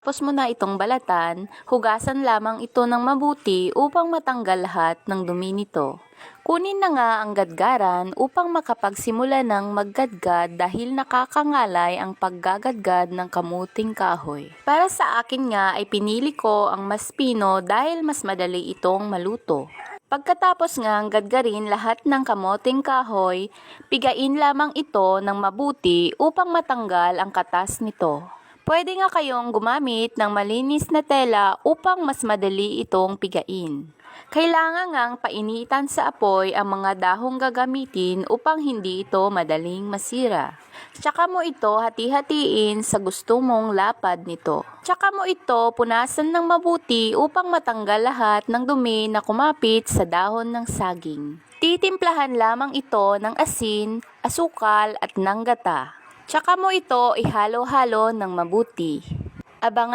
Tapos mo na itong balatan, hugasan lamang ito ng mabuti upang matanggal lahat ng dumi nito. Kunin na nga ang gadgaran upang makapagsimula ng maggadgad dahil nakakangalay ang paggagadgad ng kamuting kahoy. Para sa akin nga ay pinili ko ang mas pino dahil mas madali itong maluto. Pagkatapos ngang gadgarin lahat ng kamuting kahoy, pigain lamang ito ng mabuti upang matanggal ang katas nito. Pwede nga kayong gumamit ng malinis na tela upang mas madali itong pigain. Kailangan ngang painitan sa apoy ang mga dahong gagamitin upang hindi ito madaling masira. Tsaka mo ito hati-hatiin sa gusto mong lapad nito. Tsaka mo ito punasan ng mabuti upang matanggal lahat ng dumi na kumapit sa dahon ng saging. Titimplahan lamang ito ng asin, asukal at ng gata. Tsaka mo ito ihalo-halo ng mabuti. Abangan